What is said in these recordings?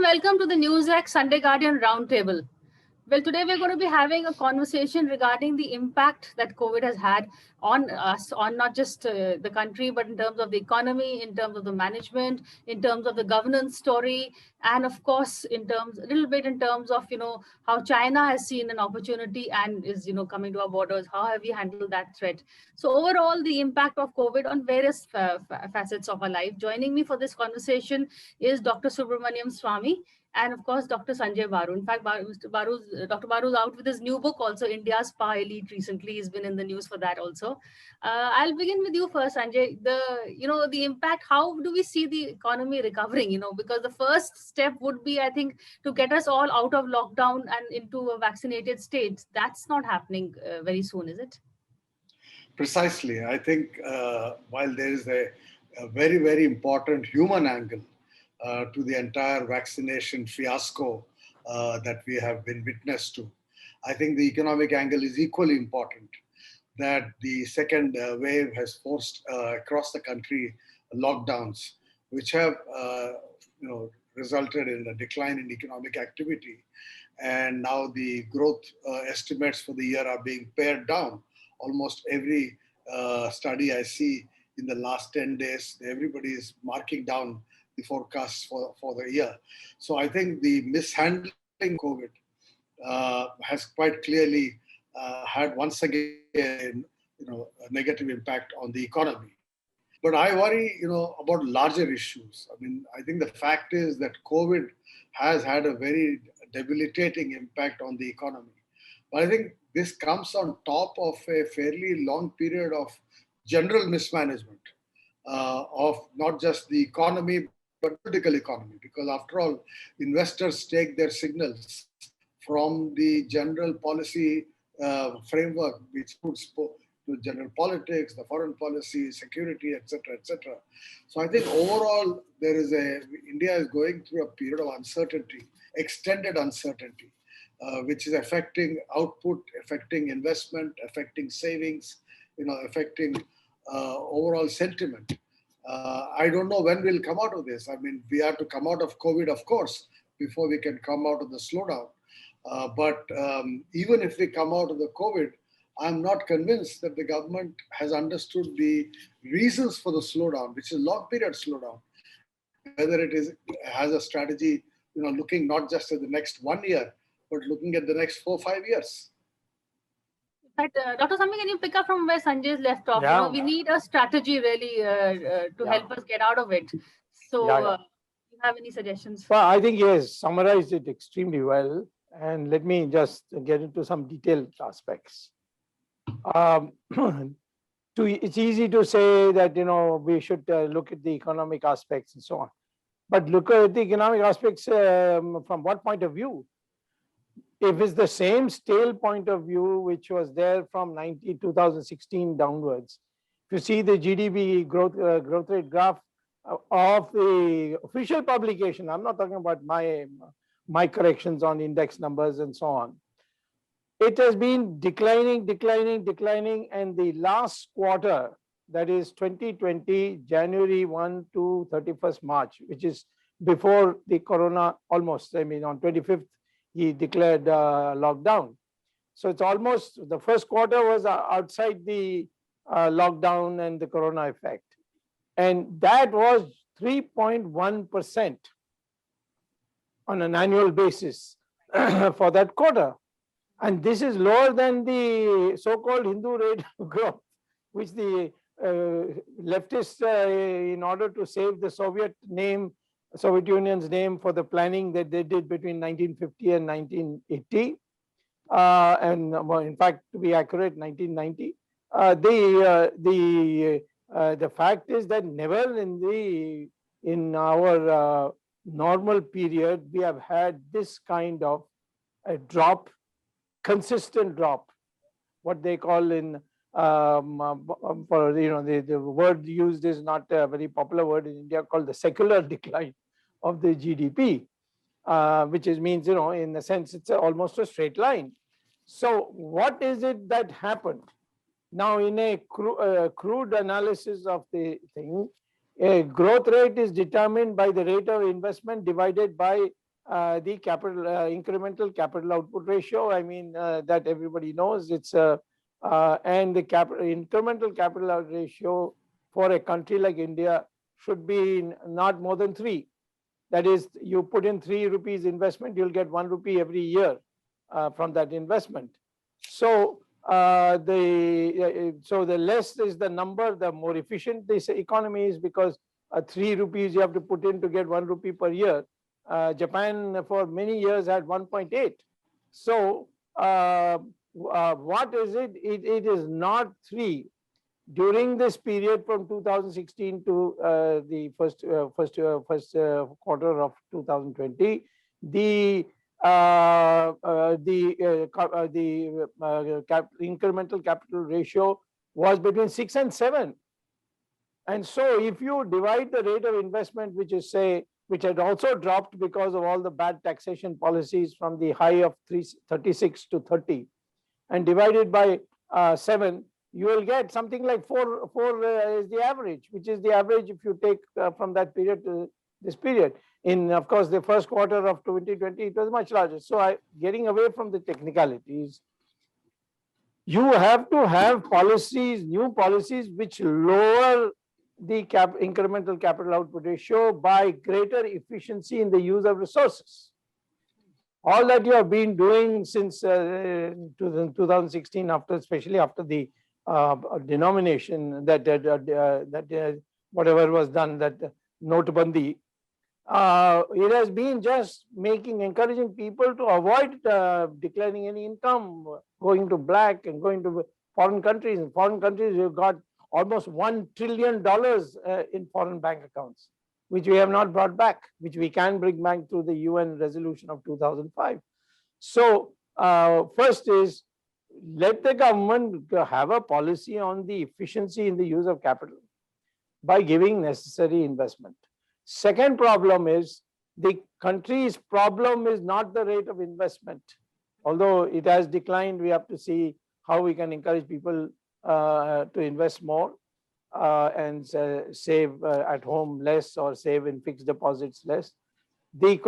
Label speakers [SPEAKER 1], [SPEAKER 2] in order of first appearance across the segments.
[SPEAKER 1] welcome to the Newsec Sunday Guardian Roundtable. Well, today we're going to be having a conversation regarding the impact that COVID has had on us, on not just the country, but in terms of the economy, in terms of the management, in terms of the governance story, and of course, a little bit in terms of, how China has seen an opportunity and is, coming to our borders. How have we handled that threat? So overall, the impact of COVID on various facets of our life. Joining me for this conversation is Dr. Subramaniam Swamy, and of course, Dr. Sanjay Baru. In fact, Dr. Baru is out with his new book also, India's Spa Elite. Recently, he's been in the news for that also. I'll begin with you first, Sanjay. The impact. How do we see the economy recovering? Because the first step would be, I think, to get us all out of lockdown and into a vaccinated state. That's not happening very soon, is it?
[SPEAKER 2] Precisely. I think while there is a very, very important human angle to the entire vaccination fiasco that we have been witness to, I think the economic angle is equally important. That the second wave has forced across the country lockdowns, which have resulted in a decline in economic activity, and now the growth estimates for the year are being pared down. Almost every study I see in the last 10 days, everybody is marking down the forecasts for the year. So I think the mishandling COVID has quite clearly had once again, a negative impact on the economy. But I worry, about larger issues. I mean, I think the fact is that COVID has had a very debilitating impact on the economy. But I think this comes on top of a fairly long period of general mismanagement of not just the economy, but political economy. Because after all, investors take their signals from the general policy framework, which includes to general politics, the foreign policy, security, etc., etc. So I think overall, India is going through a period of uncertainty, extended uncertainty, which is affecting output, affecting investment, affecting savings, affecting overall sentiment. I don't know when we'll come out of this. I mean, we have to come out of COVID, of course, before we can come out of the slowdown. But even if we come out of the COVID, I'm not convinced that the government has understood the reasons for the slowdown, which is long period slowdown, and whether has a strategy, looking not just at the next 1 year, but looking at the next 4 or 5 years.
[SPEAKER 1] But Dr. Swamy, can you pick up from where Sanjay's left off?
[SPEAKER 3] Yeah.
[SPEAKER 1] We need a strategy really to help us get out of it. So, do you have any suggestions?
[SPEAKER 3] Well, I think he has summarized it extremely well. And let me just get into some detailed aspects. It's easy to say that, we should look at the economic aspects and so on. But look at the economic aspects from what point of view? If it's the same stale point of view which was there from 2016 downwards, if you see the GDP growth rate graph of the official publication, I'm not talking about my corrections on index numbers and so on. It has been declining, and the last quarter, that is 2020, January 1 to 31st March, which is before the corona almost, on 25th, he declared lockdown. So it's almost, the first quarter was outside the lockdown and the corona effect. And that was 3.1% on an annual basis for that quarter. And this is lower than the so-called Hindu rate of growth, which the leftists, in order to save the Soviet Union's name for the planning that they did between 1950 and 1980, in fact, to be accurate, 1990. The fact is that never in our normal period we have had this kind of a drop, consistent drop, what they call in the word used is not a very popular word in India, called the secular decline of the GDP, which means, in a sense, it's almost a straight line. So what is it that happened? Now, in a crude analysis of the thing, a growth rate is determined by the rate of investment divided by the capital incremental capital output ratio. I mean, that everybody knows. It's and the incremental capital output ratio for a country like India should be not more than 3. That is, you put in 3 rupees investment, you'll get 1 rupee every year from that investment. So the less is the number, the more efficient this economy is, because 3 rupees you have to put in to get 1 rupee per year. Japan for many years had 1.8. So what is it? It is not 3. During this period from 2016 to the first quarter of 2020, the incremental capital ratio was between 6 and 7. And so if you divide the rate of investment, which is which had also dropped because of all the bad taxation policies from the high of 36 to 30, and divided by 7, you will get something like 4 is the average, which is the average if you take from that period to this period. In, of course, the first quarter of 2020, it was much larger. So getting away from the technicalities, you have to have policies, new policies, which lower the incremental capital output ratio by greater efficiency in the use of resources. All that you have been doing since 2016, especially after the denomination that whatever was done, that Notbandi, it has been just encouraging people to avoid declaring any income, going to black and going to foreign countries. In foreign countries, you've got almost $1 trillion in foreign bank accounts, which we have not brought back, which we can bring back through the UN resolution of 2005. So first is, let the government have a policy on the efficiency in the use of capital by giving necessary investment. Second problem is, the country's problem is not the rate of investment. Although it has declined, we have to see how we can encourage people to invest more and save at home less, or save in fixed deposits less. The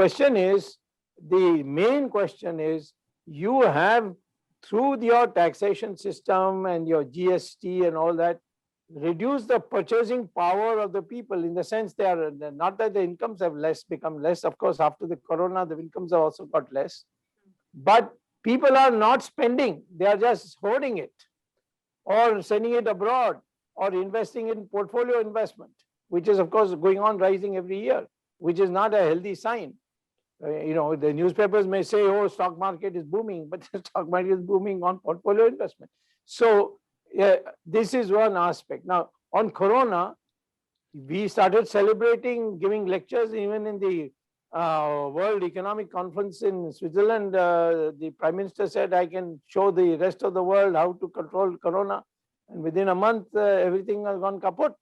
[SPEAKER 3] main question is, you have, through your taxation system and your GST and all that, reduce the purchasing power of the people, in the sense they are not that the incomes have become less. Of course, after the corona, the incomes have also got less, but people are not spending. They are just hoarding it, or sending it abroad, or investing in portfolio investment, which is of course going on rising every year, which is not a healthy sign. The newspapers may say, oh, stock market is booming, but the stock market is booming on portfolio investment. So this is one aspect. Now, on corona, we started celebrating, giving lectures even in the World Economic Conference in Switzerland. The Prime Minister said, I can show the rest of the world how to control corona. And within a month, everything has gone kaput.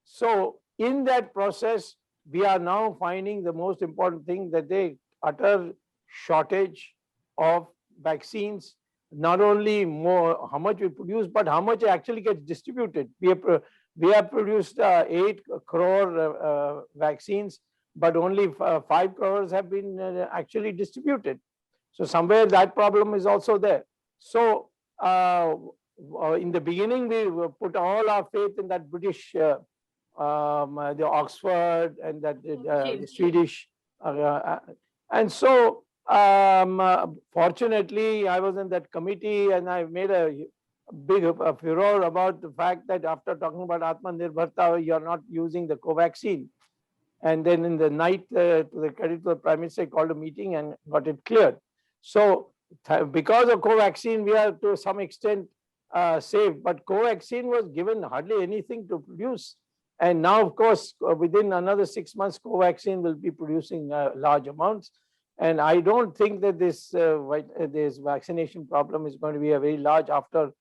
[SPEAKER 3] So in that process, we are now finding the most important thing, that the utter shortage of vaccines, not only more how much we produce, but how much actually gets distributed. We have produced 8 crore vaccines, but only 5 crores have been actually distributed. So somewhere that problem is also there. So in the beginning, we put all our faith in that British, the Oxford, and that the Swedish, and so fortunately, I was in that committee, and I made a big furor about the fact that after talking about Atmanirbharta, you are not using the Covaxin. And then in the night, to the credit of the Prime Minister, he called a meeting and got it cleared. So because of Covaxin, we are to some extent saved, but Covaxin was given hardly anything to produce. And now, of course, within another 6 months, Covaxin will be producing large amounts. And I don't think that this vaccination problem is going to be a very large after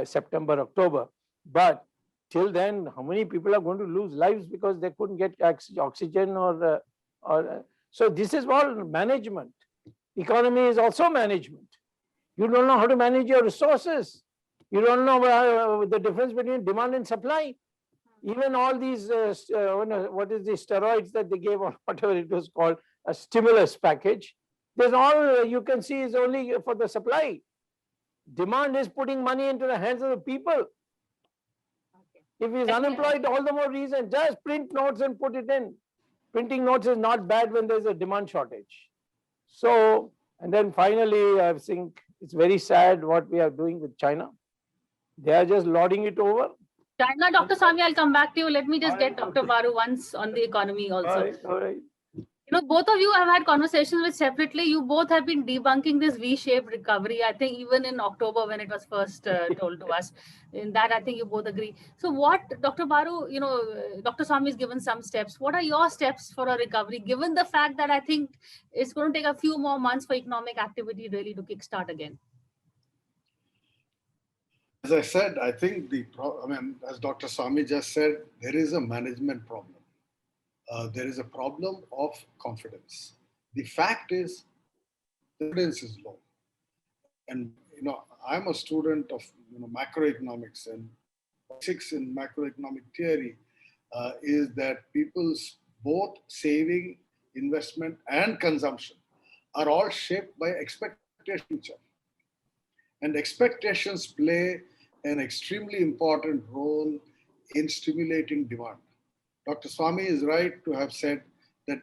[SPEAKER 3] September, October. But till then, how many people are going to lose lives because they couldn't get oxygen so this is all management. Economy is also management. You don't know how to manage your resources. You don't know the difference between demand and supply. Even all these, what is the steroids that they gave, or whatever it was called, a stimulus package, there's all you can see is only for the supply. Demand is putting money into the hands of the people.
[SPEAKER 1] Okay.
[SPEAKER 3] If he's
[SPEAKER 1] Let me-
[SPEAKER 3] unemployed, all the more reason, just print notes and put it in. Printing notes is not bad when there's a demand shortage. So, and then finally, I think it's very sad what we are doing with China. They are just lording it over.
[SPEAKER 1] China, Dr. Swami, I'll come back to you. Let me just get
[SPEAKER 3] Alright.
[SPEAKER 1] Dr. Baru once on the economy also.
[SPEAKER 3] All right.
[SPEAKER 1] You know, both of you have had conversations with separately. You both have been debunking this V-shaped recovery. I think even in October when it was first told to us, in that I think you both agree. So what, Dr. Baru, you know, Dr. Swami has given some steps. What are your steps for a recovery, given the fact that I think it's going to take a few more months for economic activity really to kickstart again?
[SPEAKER 2] As I said, I think as Dr. Swami just said, there is a management problem. There is a problem of confidence. The fact is, the confidence is low. And, I'm a student of, macroeconomics, and basics in macroeconomic theory is that people's both saving, investment, and consumption are all shaped by expectation. And expectations play an extremely important role in stimulating demand. Dr. Swami is right to have said that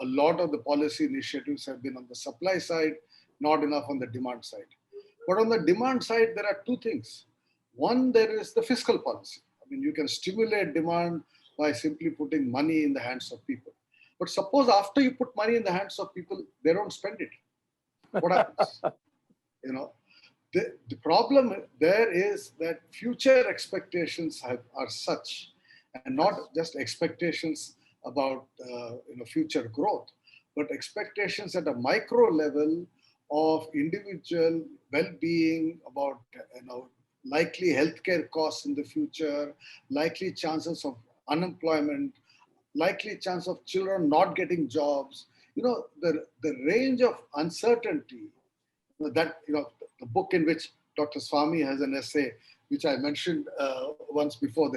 [SPEAKER 2] a lot of the policy initiatives have been on the supply side, not enough on the demand side. But on the demand side, there are two things. One, there is the fiscal policy. I mean, you can stimulate demand by simply putting money in the hands of people. But suppose after you put money in the hands of people, they don't spend it. What happens? The problem there is that future expectations are such, and not just expectations about future growth, but expectations at a micro level of individual well-being, about likely healthcare costs in the future, likely chances of unemployment, likely chance of children not getting jobs. The range of uncertainty that the book in which Dr. Swami has an essay, which I mentioned once before,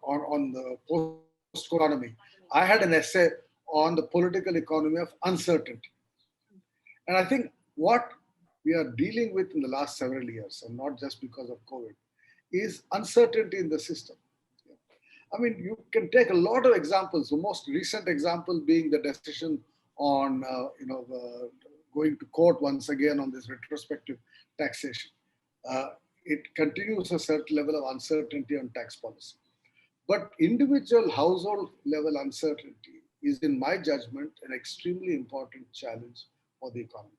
[SPEAKER 2] on the post-economy. I had an essay on the political economy of uncertainty. And I think what we are dealing with in the last several years, and not just because of COVID, is uncertainty in the system. I mean, you can take a lot of examples. The most recent example being the decision on, going to court once again on this retrospective taxation. It continues a certain level of uncertainty on tax policy. But individual household level uncertainty is, in my judgment, an extremely important challenge for the economy.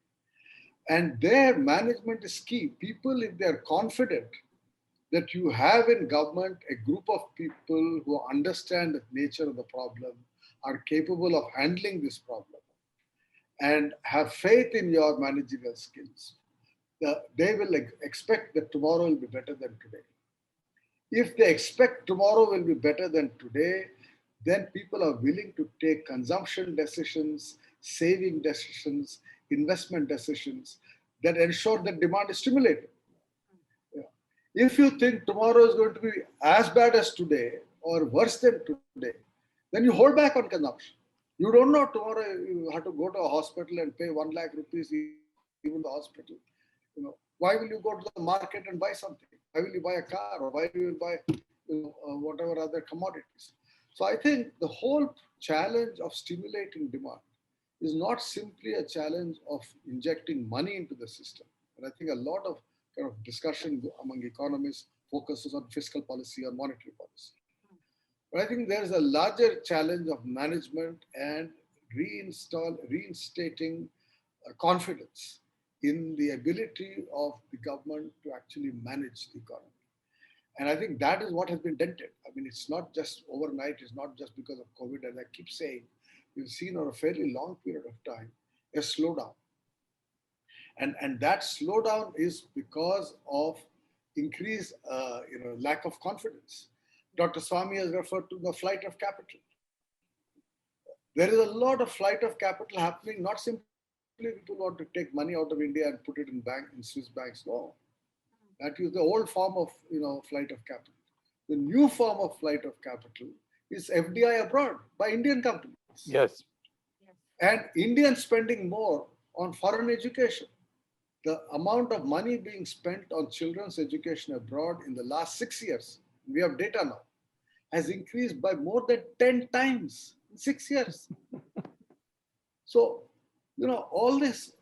[SPEAKER 2] And their management is key. People, if they're confident that you have in government a group of people who understand the nature of the problem, are capable of handling this problem, and have faith in your managerial skills, they will expect that tomorrow will be better than today. If they expect tomorrow will be better than today, then people are willing to take consumption decisions, saving decisions, investment decisions that ensure that demand is stimulated. If you think tomorrow is going to be as bad as today or worse than today, then you hold back on consumption. You don't know tomorrow you have to go to a hospital and pay 1 lakh rupees even the hospital. Why will you go to the market and buy something? Why will you buy a car, or why do you buy whatever other commodities? So I think the whole challenge of stimulating demand is not simply a challenge of injecting money into the system. And I think a lot of kind of discussion among economists focuses on fiscal policy or monetary policy. But I think there's a larger challenge of management and reinstating confidence in the ability of the government to actually manage the economy. And I think that is what has been dented. I mean, it's not just overnight, it's not just because of COVID, as I keep saying. We've seen over a fairly long period of time a slowdown. And that slowdown is because of increased lack of confidence. Dr. Swami has referred to the flight of capital. There is a lot of flight of capital happening, not simply people want to take money out of India and put it in Swiss banks. No. That is the old form of flight of capital. The new form of flight of capital is FDI abroad by Indian companies.
[SPEAKER 3] Yes.
[SPEAKER 2] And Indians spending more on foreign education. The amount of money being spent on children's education abroad in the last 6 years, we have data now, has increased by more than 10 times in 6 years. So, all these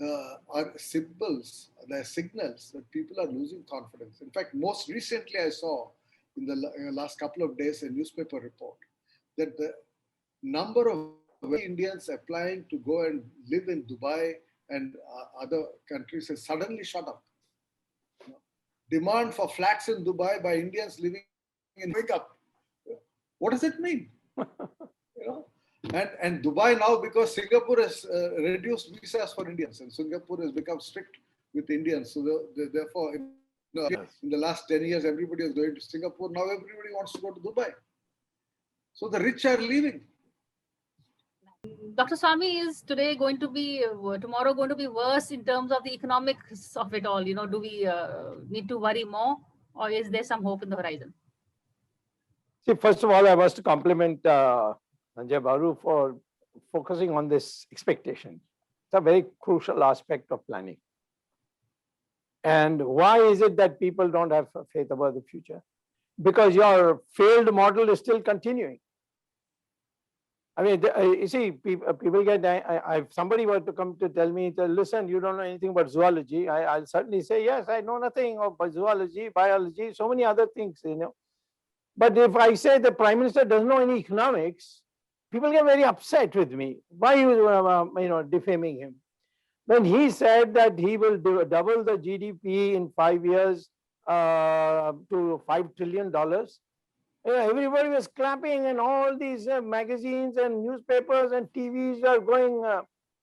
[SPEAKER 2] are symbols, they're signals that people are losing confidence. In fact, most recently I saw in the last couple of days a newspaper report that the number of Indians applying to go and live in Dubai and other countries has suddenly shot up. Demand for flats in Dubai by Indians living in wake up. What does it mean? And Dubai now, because Singapore has reduced visas for Indians, and Singapore has become strict with Indians. So therefore, in the last 10 years, everybody is going to Singapore. Now everybody wants to go to Dubai. So the rich are leaving.
[SPEAKER 1] Dr. Swami, is today going to be, tomorrow going to be worse in terms of the economics of it all? Do we need to worry more, or is there some hope in the horizon?
[SPEAKER 3] See, first of all, I was to compliment Sanjay Baru for focusing on this expectation. It's a very crucial aspect of planning. And why is it that people don't have faith about the future? Because your failed model is still continuing. I mean, you see, people get, if somebody were to come to tell me, listen, you don't know anything about zoology, I'll certainly say, yes, I know nothing about zoology, biology, so many other things, But if I say the Prime Minister doesn't know any economics, people get very upset with me. Why are you defaming him? When he said that he will double the GDP in 5 years to $5 trillion, everybody was clapping, and all these magazines and newspapers and TVs are going,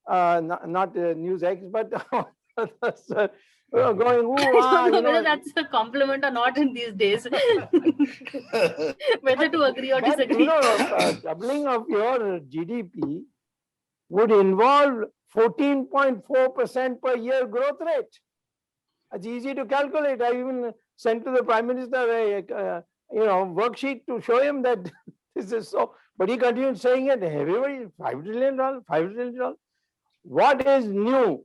[SPEAKER 3] not News X, but going,
[SPEAKER 1] I don't know whether that's a compliment or not in these days. Whether to agree or disagree.
[SPEAKER 3] Doubling of your GDP would involve 14.4% per year growth rate. It's easy to calculate. I even sent to the Prime Minister a worksheet to show him that this is so. But he continued saying it. Everybody, $5 trillion, $5 trillion. What is new?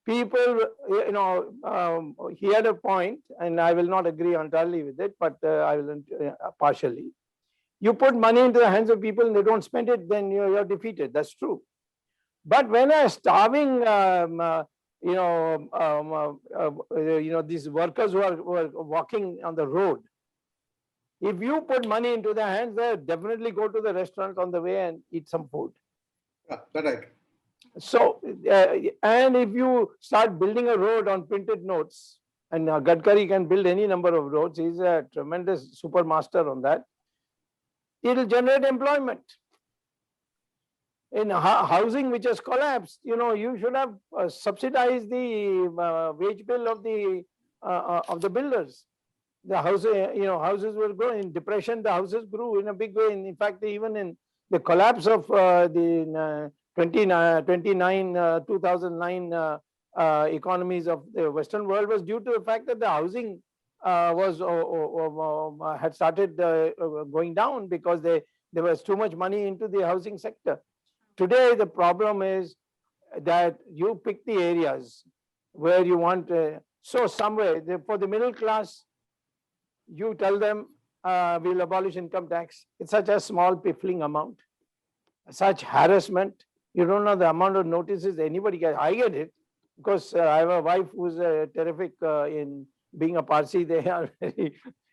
[SPEAKER 3] People, he had a point, and I will not agree entirely with it, but I will partially. You put money into the hands of people and they don't spend it, then you're defeated. That's true. But when a starving, these workers who are walking on the road, if you put money into their hands, they'll definitely go to the restaurant on the way and eat some food.
[SPEAKER 2] Yeah, that's right.
[SPEAKER 3] So, and if you start building a road on printed notes, and Gadkari can build any number of roads, he's a tremendous super master on that, it will generate employment. In housing which has collapsed, you should have subsidized the wage bill of the builders. The houses were growing. In depression, the houses grew in a big way. In fact, even in the collapse of the 2009 economies of the Western world was due to the fact that the housing had started going down because there was too much money into the housing sector. Today, the problem is that you pick the areas where you want, so somewhere for the middle class, you tell them we'll abolish income tax. It's such a small piffling amount, such harassment. You don't know the amount of notices anybody gets. I get it because I have a wife who's terrific in being a Parsi. They are very,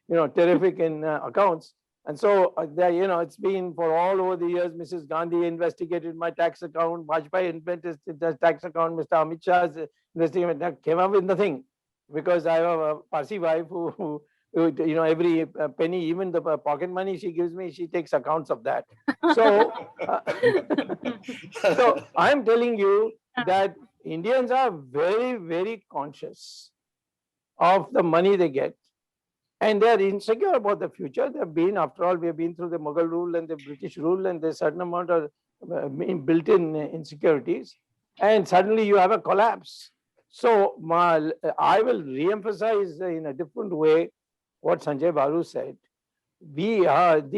[SPEAKER 3] terrific in accounts. And so, it's been for all over the years, Mrs. Gandhi investigated my tax account, Vajpayee investigated the tax account, Mr. Amit Shah's investigation came up with nothing because I have a Parsi wife who every penny, even the pocket money she gives me, she takes accounts of that. So, so I'm telling you that Indians are very, very conscious of the money they get. And they're insecure about the future. They've been, after all, we have been through the Mughal rule and the British rule, and there's a certain amount of built-in insecurities. And suddenly you have a collapse. So I will re-emphasize in a different way what Sanjay Baru said. The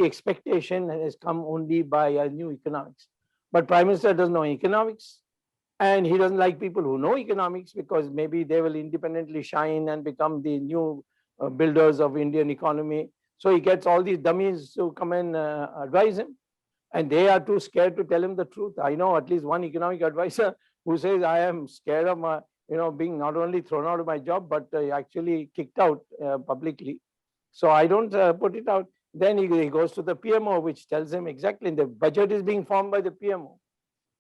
[SPEAKER 3] expectation has come only by new economics. but Prime Minister doesn't know economics. And he doesn't like people who know economics because maybe they will independently shine and become the new builders of Indian economy. So he gets all these dummies to come and advise him. And they are too scared to tell him the truth. I know at least one economic advisor who says, I am scared of my, being not only thrown out of my job, but actually kicked out publicly. So I don't put it out. Then he goes to the PMO, which tells him exactly the budget is being formed by the PMO.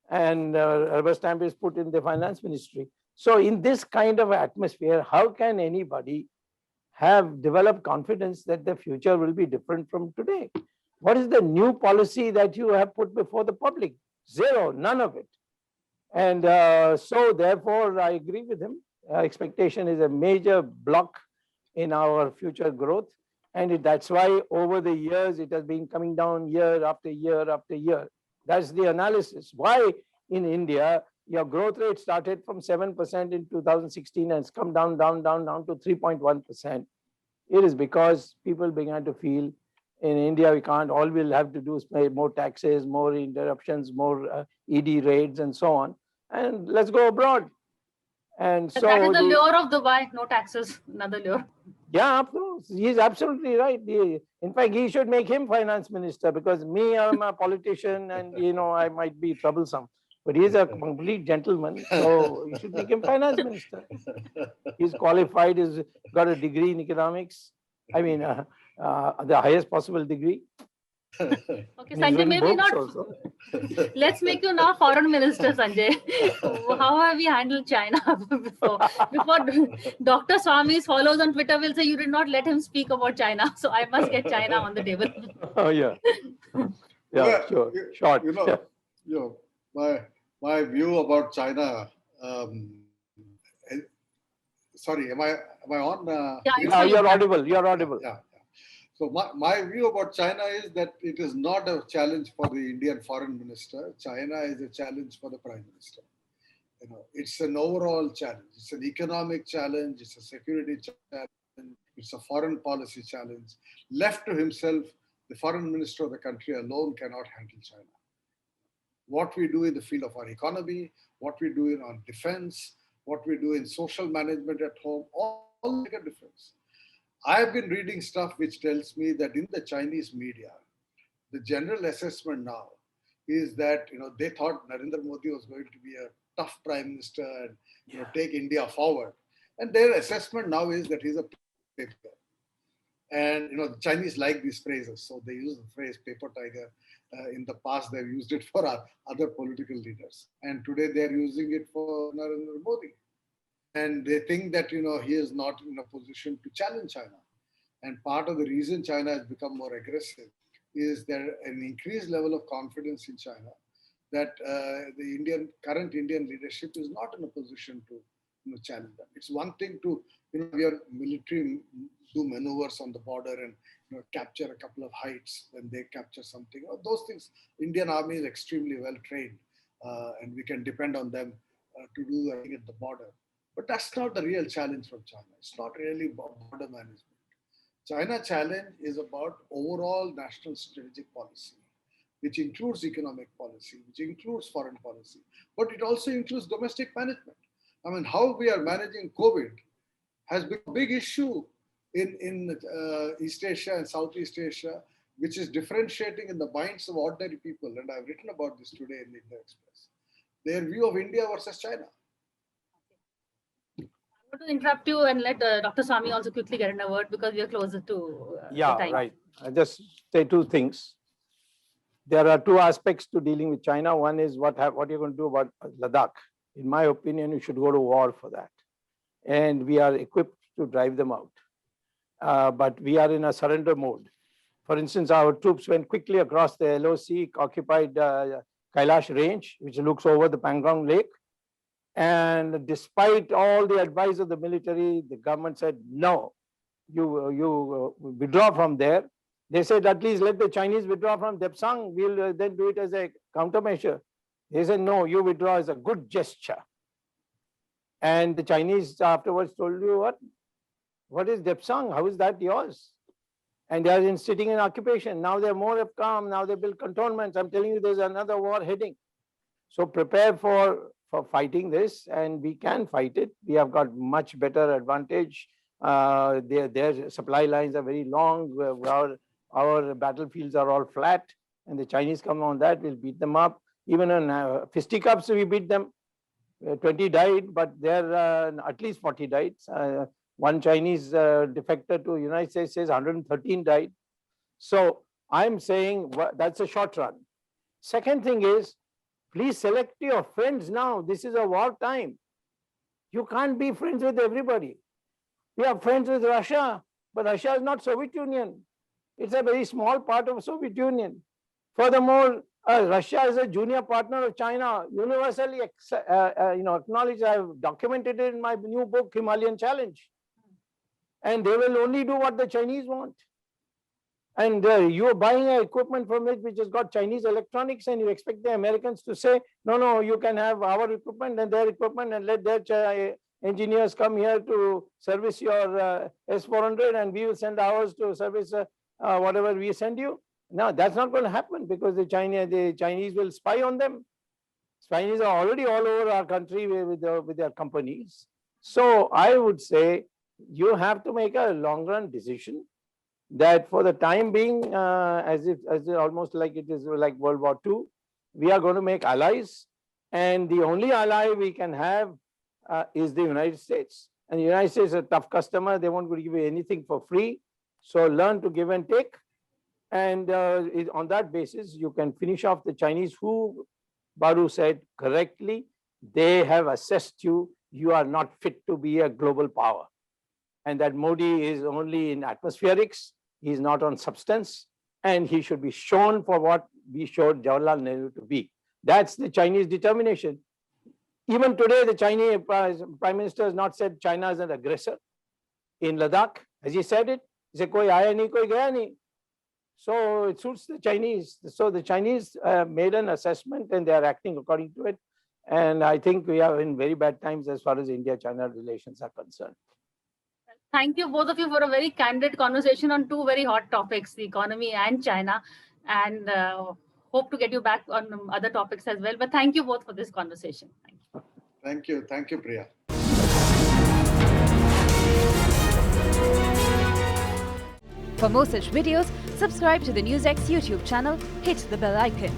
[SPEAKER 3] And rubber stamp is put in the finance ministry. So in this kind of atmosphere, how can anybody have developed confidence that the future will be different from today? What is the new policy that you have put before the public? Zero, none of it. And so therefore, I agree with him. Expectation is a major block in our future growth. And that's why over the years, it has been coming down year after year after year. That's the analysis. Why in India, your growth rate started from 7% in 2016 and it's come down to 3.1%. It is because people began to feel in India, we can't, all we'll have to do is pay more taxes, more interruptions, more ED raids and so on. And let's go abroad. And so
[SPEAKER 1] that is the lure of Dubai, no taxes, another lure.
[SPEAKER 3] Yeah, of course. He's absolutely right. In fact, he should make him finance minister because me, I'm a politician and, I might be troublesome. But he's a complete gentleman, so you should make him finance minister. He's qualified, he's got a degree in economics. I mean, the highest possible degree.
[SPEAKER 1] Okay, Sanjay, maybe not. Let's make you now foreign minister, Sanjay. How have we handled China before? Dr. Swami follows on Twitter will say you did not let him speak about China, so I must get China on the table.
[SPEAKER 3] Oh yeah, yeah, sure, short.
[SPEAKER 2] My view about China. Sorry, am I on?
[SPEAKER 3] Yeah, you're audible. You're audible.
[SPEAKER 2] Yeah. So my view about China is that it is not a challenge for the Indian foreign minister. China is a challenge for the prime minister. It's an overall challenge. It's an economic challenge. It's a security challenge. It's a foreign policy challenge. Left to himself, the foreign minister of the country alone cannot handle China. What we do in the field of our economy, what we do in our defense, what we do in social management at home, all make a difference. I have been reading stuff which tells me that in the Chinese media, the general assessment now is that they thought Narendra Modi was going to be a tough prime minister and take India forward, and their assessment now is that he's a paper. And the Chinese like these phrases, so they use the phrase "paper tiger." In the past, they've used it for other political leaders, and today they're using it for Narendra Modi. And they think that, he is not in a position to challenge China. And part of the reason China has become more aggressive is there an increased level of confidence in China that the current Indian leadership is not in a position to challenge them. It's one thing to your military do maneuvers on the border and capture a couple of heights when they capture something. Those things, Indian army is extremely well trained and we can depend on them to do the thing at the border. But that's not the real challenge from China. It's not really about border management. China challenge is about overall national strategic policy, which includes economic policy, which includes foreign policy, but it also includes domestic management. I mean, how we are managing COVID has been a big issue in East Asia and Southeast Asia, which is differentiating in the minds of ordinary people. And I've written about this today in the India Express. Their view of India versus China.
[SPEAKER 1] I'm going to interrupt you and let Dr. Swami also quickly get in a word because we are closer to the time.
[SPEAKER 3] Right. I just say two things. There are two aspects to dealing with China. One is what you're going to do about Ladakh. In my opinion, you should go to war for that. And we are equipped to drive them out. But we are in a surrender mode. For instance, our troops went quickly across the LOC, occupied Kailash Range, which looks over the Pangong Lake. And despite all the advice of the military, the government said, no, you withdraw from there. They said, at least let the Chinese withdraw from Depsang. We'll then do it as a countermeasure. They said, no, you withdraw as a good gesture. And the Chinese afterwards told you, what is Depsang? How is that yours? And they are sitting in occupation. Now they're more calm. Now they build cantonments. I'm telling you, there's another war heading. So prepare for fighting this, and we can fight it. We have got much better advantage. Their supply lines are very long. Our battlefields are all flat, and the Chinese come on that, we'll beat them up. Even in fisticuffs, we beat them. 20 died, but there at least 40 died. One Chinese defector to United States says 113 died. So I'm saying that's a short run. Second thing is, please select your friends now. This is a war time. You can't be friends with everybody. We are friends with Russia, but Russia is not Soviet Union. It's a very small part of Soviet Union. Furthermore, Russia is a junior partner of China, universally acknowledged. I have documented it in my new book, Himalayan Challenge. And they will only do what the Chinese want. And you are buying equipment from it which has got Chinese electronics, and you expect the Americans to say, no, you can have our equipment and their equipment, and let their engineers come here to service your S400, and we will send ours to service whatever we send you. No, that's not going to happen, because the Chinese will spy on them. Chinese are already all over our country with their companies. So I would say you have to make a long run decision that for the time being, as almost like it is like World War II, we are going to make allies, and the only ally we can have is the United States. And the United States is a tough customer. They won't give you anything for free. So learn to give and take. And on that basis, you can finish off the Chinese, who Baru said correctly, they have assessed you. You are not fit to be a global power. And that Modi is only in atmospherics. He's not on substance. And he should be shown for what we showed Jawaharlal Nehru to be. That's the Chinese determination. Even today, the Chinese Prime Minister has not said China is an aggressor. In Ladakh, has he said it? He said, koi aaya nahi, koi gaya nahi. So it suits the Chinese. So the Chinese made an assessment, and they are acting according to it. And I think we are in very bad times as far as India-China relations are concerned.
[SPEAKER 1] Thank you, both of you, for a very candid conversation on two very hot topics, the economy and China. And hope to get you back on other topics as well. But thank you both for this conversation. Thank you.
[SPEAKER 2] Thank you. Thank you, Priya.
[SPEAKER 4] For more such videos, subscribe to the NewsX YouTube channel, hit the bell icon.